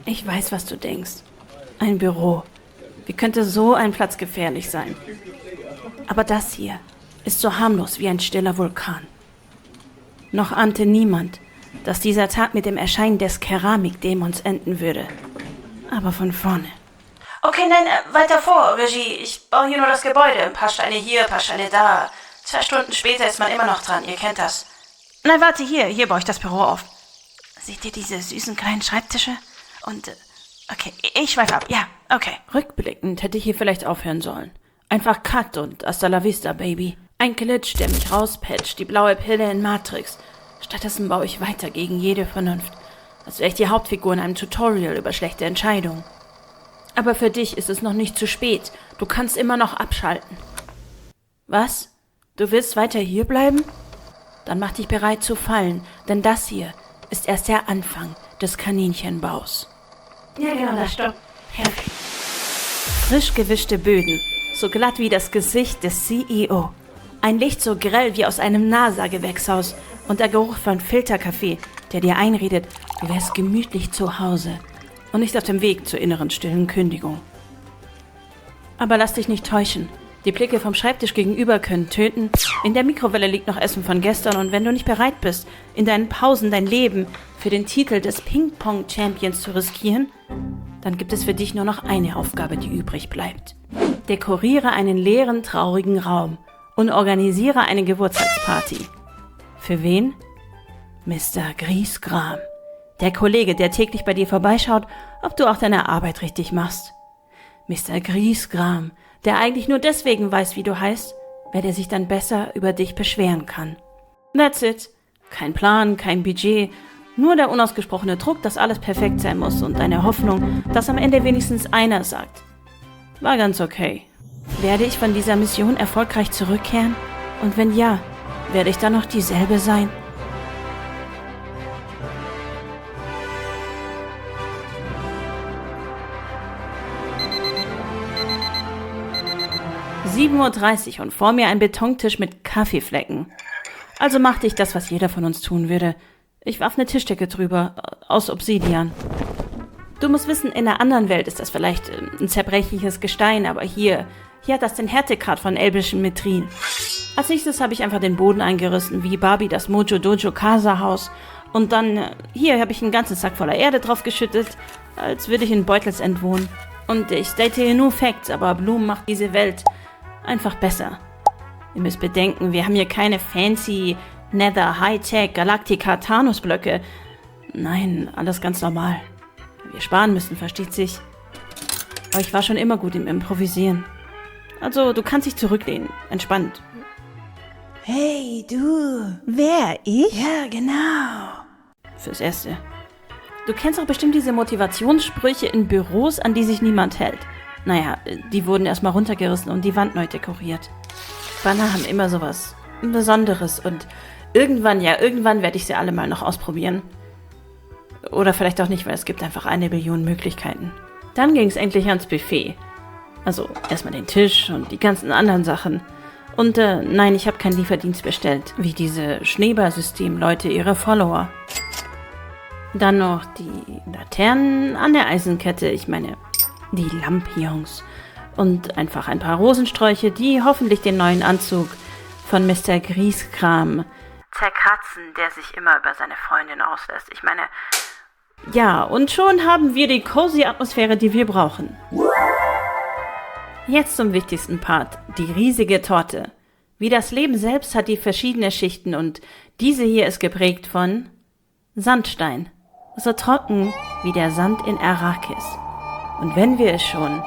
Ich weiß, was du denkst. Ein Büro. Wie könnte so ein Platz gefährlich sein? Aber das hier ist so harmlos wie ein stiller Vulkan. Noch ahnte niemand, dass dieser Tag mit dem Erscheinen des Keramikdämons enden würde. Aber von vorne. Okay, nein, weiter vor, Regie. Ich baue hier nur das Gebäude. Ein paar Steine hier, ein paar Steine da. 2 Stunden später ist man immer noch dran, ihr kennt das. Nein, warte, hier baue ich das Büro auf. Seht ihr diese süßen kleinen Schreibtische? Und, okay, ich schweife ab, ja, okay. Rückblickend hätte ich hier vielleicht aufhören sollen. Einfach Cut und hasta la vista, Baby. Ein Glitch, der mich rauspatcht, die blaue Pille in Matrix. Stattdessen baue ich weiter gegen jede Vernunft. Als wäre ich die Hauptfigur in einem Tutorial über schlechte Entscheidungen. Aber für dich ist es noch nicht zu spät. Du kannst immer noch abschalten. Was? Du willst weiter hier bleiben? Dann mach dich bereit zu fallen, denn das hier ist erst der Anfang des Kaninchenbaus. Ja, genau, das Stopp. Perfekt. Frisch gewischte Böden, so glatt wie das Gesicht des CEO. Ein Licht so grell wie aus einem NASA-Gewächshaus und der Geruch von Filterkaffee, der dir einredet, du wärst gemütlich zu Hause und nicht auf dem Weg zur inneren stillen Kündigung. Aber lass dich nicht täuschen. Die Blicke vom Schreibtisch gegenüber können töten. In der Mikrowelle liegt noch Essen von gestern und wenn du nicht bereit bist, in deinen Pausen dein Leben für den Titel des Ping-Pong-Champions zu riskieren, dann gibt es für dich nur noch eine Aufgabe, die übrig bleibt. Dekoriere einen leeren, traurigen Raum und organisiere eine Geburtstagsparty. Für wen? Mr. Griesgram. Der Kollege, der täglich bei dir vorbeischaut, ob du auch deine Arbeit richtig machst. Mr. Griesgram, der eigentlich nur deswegen weiß, wie du heißt, weil er sich dann besser über dich beschweren kann. That's it. Kein Plan, kein Budget, nur der unausgesprochene Druck, dass alles perfekt sein muss und eine Hoffnung, dass am Ende wenigstens einer sagt. War ganz okay. Werde ich von dieser Mission erfolgreich zurückkehren? Und wenn ja, werde ich dann noch dieselbe sein? (7:30 Uhr) und vor mir ein Betontisch mit Kaffeeflecken. Also machte ich das, was jeder von uns tun würde. Ich warf eine Tischdecke drüber, aus Obsidian. Du musst wissen, in einer anderen Welt ist das vielleicht ein zerbrechliches Gestein, aber hier hat das den Härtegrad von elbischem Metrin. Als nächstes habe ich einfach den Boden eingerissen, wie Barbie das Mojo Dojo Casa Haus. Und dann, hier habe ich einen ganzen Sack voller Erde draufgeschüttet, als würde ich in Beutels entwohnen. Und ich state hier nur Facts, aber Blumen macht diese Welt einfach besser. Ihr müsst bedenken, wir haben hier keine fancy Nether Hightech Galactica Thanos Blöcke. Nein, alles ganz normal. Wir sparen müssen, versteht sich. Aber ich war schon immer gut im Improvisieren. Also, du kannst dich zurücklehnen. Entspannt. Hey, du. Wer, ich? Ja, genau. Fürs Erste. Du kennst auch bestimmt diese Motivationssprüche in Büros, an die sich niemand hält. Naja, die wurden erstmal runtergerissen und die Wand neu dekoriert. Banner haben immer sowas Besonderes und irgendwann werde ich sie alle mal noch ausprobieren. Oder vielleicht auch nicht, weil es gibt einfach 1 Billion Möglichkeiten. Dann ging es endlich ans Buffet. Also erstmal den Tisch und die ganzen anderen Sachen. Und nein, ich habe keinen Lieferdienst bestellt, wie diese Schneeballsystem-Leute ihre Follower. Dann noch die Laternen an der Eisenkette, ich meine die Lampions. Und einfach ein paar Rosensträuche, die hoffentlich den neuen Anzug von Mr. Griesgram zerkratzen, der sich immer über seine Freundin auslässt. Ich meine, ja, und schon haben wir die cozy Atmosphäre, die wir brauchen. Jetzt zum wichtigsten Part, die riesige Torte. Wie das Leben selbst hat die verschiedene Schichten und diese hier ist geprägt von Sandstein. So trocken wie der Sand in Arrakis. Und wenn wir es schon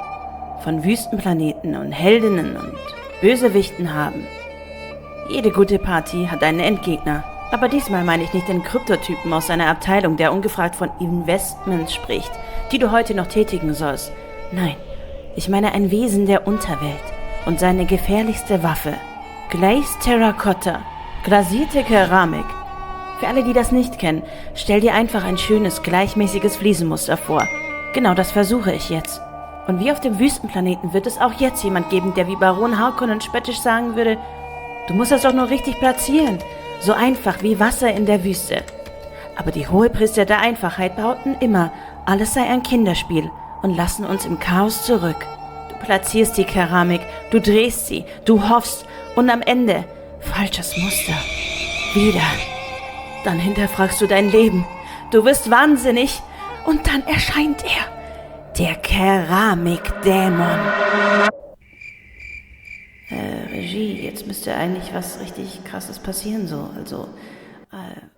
von Wüstenplaneten und Heldinnen und Bösewichten haben, jede gute Party hat einen Endgegner. Aber diesmal meine ich nicht den Kryptotypen aus seiner Abteilung, der ungefragt von Investments spricht, die du heute noch tätigen sollst. Nein, ich meine ein Wesen der Unterwelt und seine gefährlichste Waffe. Glazed Terracotta, glasierte Keramik. Für alle, die das nicht kennen, stell dir einfach ein schönes, gleichmäßiges Fliesenmuster vor. Genau das versuche ich jetzt. Und wie auf dem Wüstenplaneten wird es auch jetzt jemand geben, der wie Baron Harkonnen spöttisch sagen würde, du musst das doch nur richtig platzieren. So einfach wie Wasser in der Wüste. Aber die Hohepriester der Einfachheit behaupten immer, alles sei ein Kinderspiel und lassen uns im Chaos zurück. Du platzierst die Keramik, du drehst sie, du hoffst und am Ende falsches Muster. Wieder. Dann hinterfragst du dein Leben. Du wirst wahnsinnig und dann erscheint er. Der Keramikdämon. Regie, jetzt müsste eigentlich was richtig Krasses passieren, so.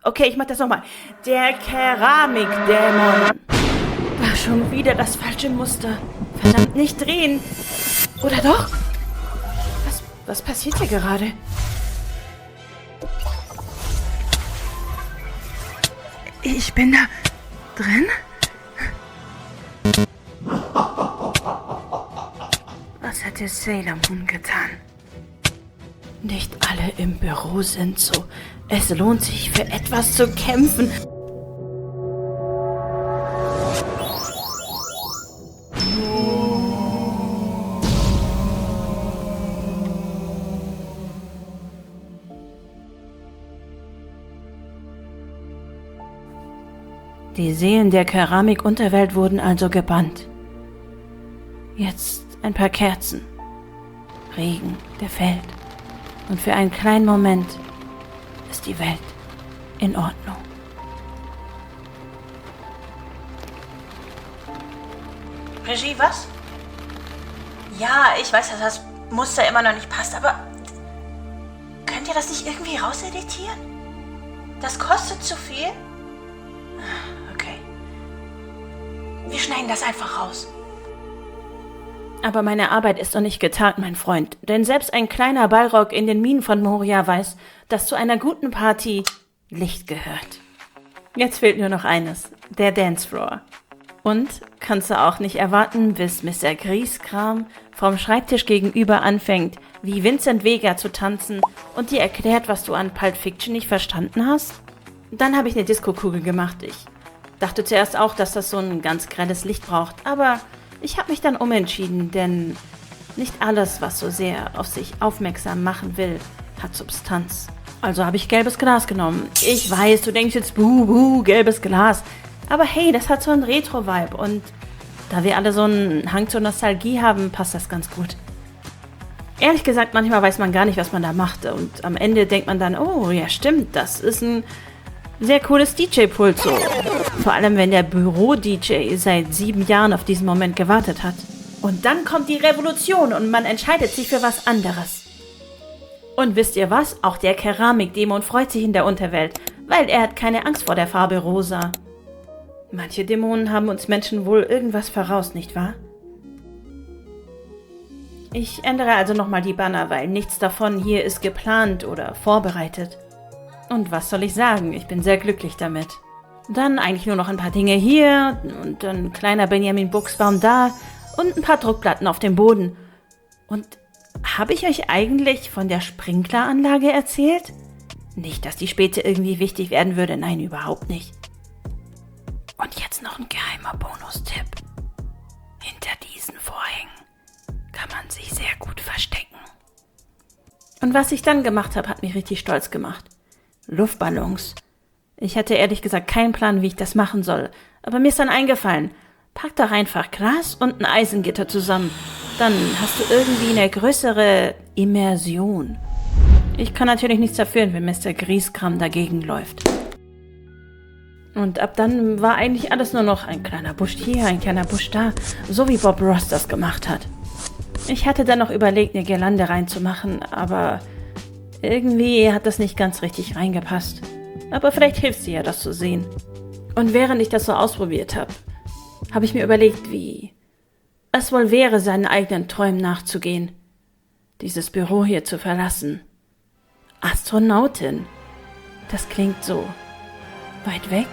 Okay, ich mach das nochmal. Der Keramikdämon. Da schon wieder das falsche Muster. Verdammt, nicht drehen. Oder doch? Was passiert hier gerade? Ich bin da drin? Was hätte Sailor Moon getan? Nicht alle im Büro sind so. Es lohnt sich, für etwas zu kämpfen. Die Seelen der Keramikunterwelt wurden also gebannt. Jetzt ein paar Kerzen. Regen, der fällt. Und für einen kleinen Moment ist die Welt in Ordnung. Regie, was? Ja, ich weiß, dass das Muster immer noch nicht passt, aber könnt ihr das nicht irgendwie rauseditieren? Das kostet zu viel? Okay. Wir schneiden das einfach raus. Aber meine Arbeit ist noch nicht getan, mein Freund. Denn selbst ein kleiner Ballrock in den Minen von Moria weiß, dass zu einer guten Party Licht gehört. Jetzt fehlt nur noch eines, der Dancefloor. Und kannst du auch nicht erwarten, bis Mr. Grieskram vom Schreibtisch gegenüber anfängt, wie Vincent Vega zu tanzen und dir erklärt, was du an Pulp Fiction nicht verstanden hast? Dann habe ich eine Diskokugel gemacht. Ich dachte zuerst auch, dass das so ein ganz grelles Licht braucht, aber ich habe mich dann umentschieden, denn nicht alles, was so sehr auf sich aufmerksam machen will, hat Substanz. Also habe ich gelbes Glas genommen. Ich weiß, du denkst jetzt, gelbes Glas. Aber hey, das hat so einen Retro-Vibe und da wir alle so einen Hang zur Nostalgie haben, passt das ganz gut. Ehrlich gesagt, manchmal weiß man gar nicht, was man da macht und am Ende denkt man dann, oh ja stimmt, das ist ein sehr cooles DJ-Pult so. Vor allem, wenn der Büro-DJ seit 7 Jahren auf diesen Moment gewartet hat. Und dann kommt die Revolution und man entscheidet sich für was anderes. Und wisst ihr was? Auch der Keramikdämon freut sich in der Unterwelt, weil er hat keine Angst vor der Farbe rosa. Manche Dämonen haben uns Menschen wohl irgendwas voraus, nicht wahr? Ich ändere also nochmal die Banner, weil nichts davon hier ist geplant oder vorbereitet. Und was soll ich sagen? Ich bin sehr glücklich damit. Dann eigentlich nur noch ein paar Dinge hier und ein kleiner Benjamin Buchsbaum da und ein paar Druckplatten auf dem Boden. Und habe ich euch eigentlich von der Sprinkleranlage erzählt? Nicht, dass die später irgendwie wichtig werden würde. Nein, überhaupt nicht. Und jetzt noch ein geheimer Bonustipp. Hinter diesen Vorhängen kann man sich sehr gut verstecken. Und was ich dann gemacht habe, hat mich richtig stolz gemacht. Luftballons. Ich hatte ehrlich gesagt keinen Plan, wie ich das machen soll. Aber mir ist dann eingefallen, pack doch einfach Glas und ein Eisengitter zusammen. Dann hast du irgendwie eine größere Immersion. Ich kann natürlich nichts dafür, wenn Mr. Grieskram dagegen läuft. Und ab dann war eigentlich alles nur noch ein kleiner Busch hier, ein kleiner Busch da, so wie Bob Ross das gemacht hat. Ich hatte dann noch überlegt, eine Girlande reinzumachen, aber irgendwie hat das nicht ganz richtig reingepasst. Aber vielleicht hilft dir ja, das zu sehen. Und während ich das so ausprobiert habe, habe ich mir überlegt, wie es wohl wäre, seinen eigenen Träumen nachzugehen. Dieses Büro hier zu verlassen. Astronautin. Das klingt so weit weg.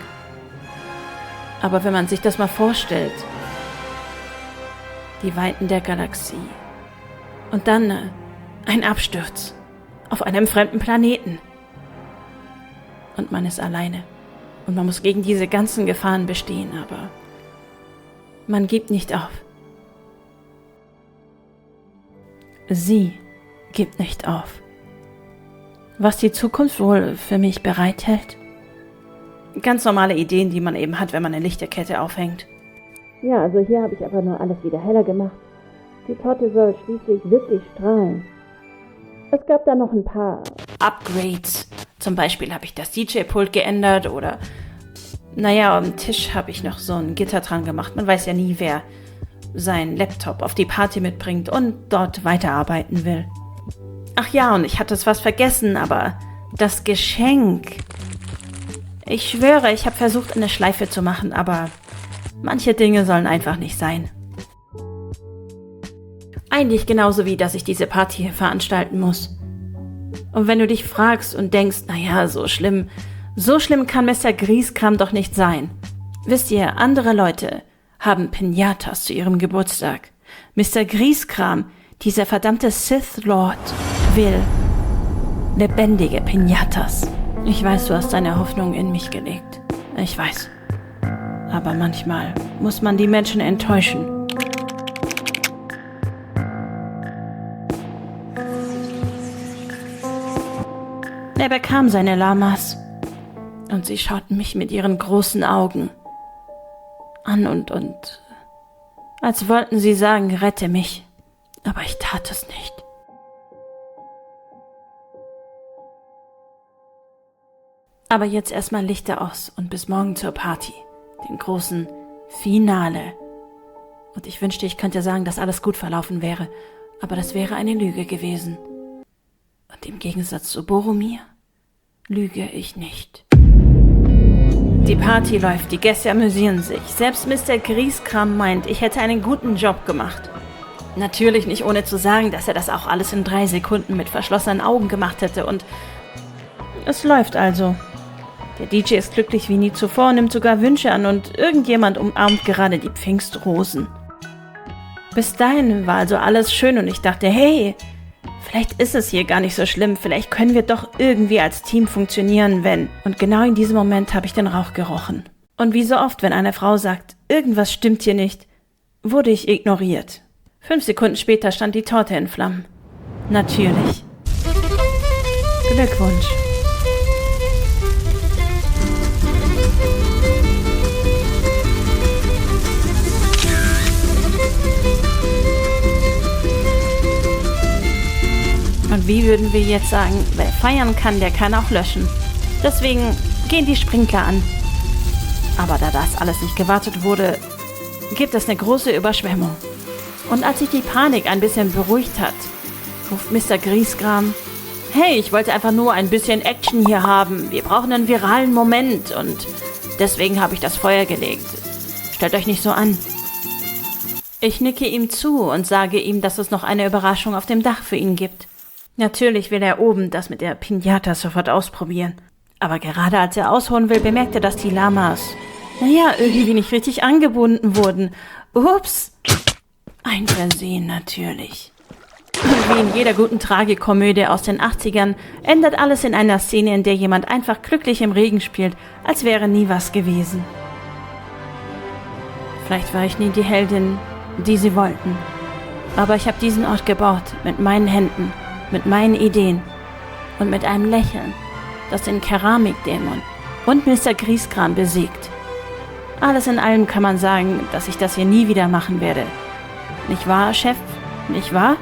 Aber wenn man sich das mal vorstellt, die Weiten der Galaxie und dann ein Absturz auf einem fremden Planeten und man ist alleine und man muss gegen diese ganzen Gefahren bestehen, aber man gibt nicht auf. Sie gibt nicht auf. Was die Zukunft wohl für mich bereithält? Ganz normale Ideen, die man eben hat, wenn man eine Lichterkette aufhängt. Ja, also hier habe ich aber nur alles wieder heller gemacht. Die Torte soll schließlich wirklich strahlen. Es gab da noch ein paar Upgrades. Zum Beispiel habe ich das DJ-Pult geändert oder... Naja, am Tisch habe ich noch so ein Gitter dran gemacht. Man weiß ja nie, wer seinen Laptop auf die Party mitbringt und dort weiterarbeiten will. Ach ja, und ich hatte es fast vergessen, aber das Geschenk... Ich schwöre, ich habe versucht, eine Schleife zu machen, aber manche Dinge sollen einfach nicht sein. Eigentlich genauso wie, dass ich diese Party hier veranstalten muss. Und wenn du dich fragst und denkst, naja, so schlimm kann Mr. Grieskram doch nicht sein. Wisst ihr, andere Leute haben Pinatas zu ihrem Geburtstag. Mr. Grieskram, dieser verdammte Sith Lord, will lebendige Pinatas. Ich weiß, du hast deine Hoffnung in mich gelegt. Ich weiß. Aber manchmal muss man die Menschen enttäuschen. Er bekam seine Lamas und sie schauten mich mit ihren großen Augen an und als wollten sie sagen, rette mich. Aber ich tat es nicht. Aber jetzt erstmal Lichter aus und bis morgen zur Party, dem großen Finale. Und ich wünschte, ich könnte sagen, dass alles gut verlaufen wäre, aber das wäre eine Lüge gewesen. Und im Gegensatz zu Boromir lüge ich nicht. Die Party läuft, die Gäste amüsieren sich. Selbst Mr. Grieskram meint, ich hätte einen guten Job gemacht. Natürlich nicht ohne zu sagen, dass er das auch alles in 3 Sekunden mit verschlossenen Augen gemacht hätte und es läuft also. Der DJ ist glücklich wie nie zuvor und nimmt sogar Wünsche an und irgendjemand umarmt gerade die Pfingstrosen. Bis dahin war also alles schön und ich dachte, hey, vielleicht ist es hier gar nicht so schlimm, vielleicht können wir doch irgendwie als Team funktionieren, wenn... Und genau in diesem Moment habe ich den Rauch gerochen. Und wie so oft, wenn eine Frau sagt, irgendwas stimmt hier nicht, wurde ich ignoriert. 5 Sekunden später stand die Torte in Flammen. Natürlich. Glückwunsch. Und wie würden wir jetzt sagen, wer feiern kann, der kann auch löschen. Deswegen gehen die Sprinkler an. Aber da das alles nicht gewartet wurde, gibt es eine große Überschwemmung. Und als sich die Panik ein bisschen beruhigt hat, ruft Mr. Grieskram, hey, ich wollte einfach nur ein bisschen Action hier haben. Wir brauchen einen viralen Moment und deswegen habe ich das Feuer gelegt. Stellt euch nicht so an. Ich nicke ihm zu und sage ihm, dass es noch eine Überraschung auf dem Dach für ihn gibt. Natürlich will er oben das mit der Pinata sofort ausprobieren. Aber gerade als er ausholen will, bemerkt er, dass die Lamas, irgendwie nicht richtig angebunden wurden. Ups! Ein Versehen natürlich. Und wie in jeder guten Tragikomödie aus den 80ern endet alles in einer Szene, in der jemand einfach glücklich im Regen spielt, als wäre nie was gewesen. Vielleicht war ich nie die Heldin, die sie wollten. Aber ich habe diesen Ort gebaut, mit meinen Händen, mit meinen Ideen und mit einem Lächeln, das den Keramikdämon und Mr. Grieskram besiegt. Alles in allem kann man sagen, dass ich das hier nie wieder machen werde. Nicht wahr, Chef? Nicht wahr?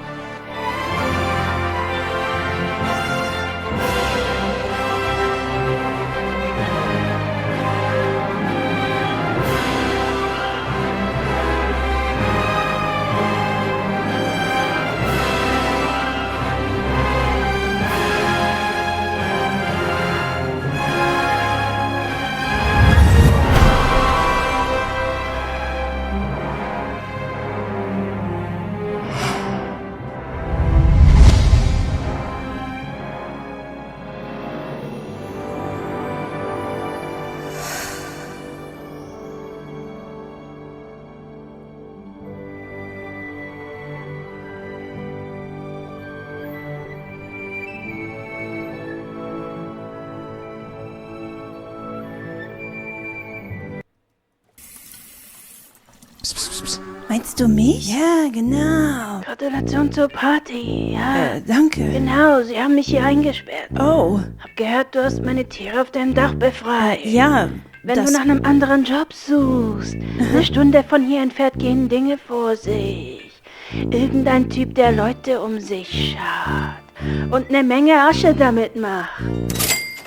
Meinst du mich? Ja, genau. Gratulation zur Party, ja. Danke. Genau, sie haben mich hier eingesperrt. Oh, Hab gehört, du hast meine Tiere auf deinem Dach befreit. ja. Wenn du nach einem anderen Job suchst, eine Stunde von hier entfernt gehen Dinge vor sich. Irgendein Typ, der Leute um sich schart und eine Menge Asche damit macht.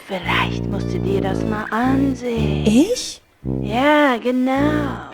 Vielleicht musst du dir das mal ansehen. Ich? Ja, genau.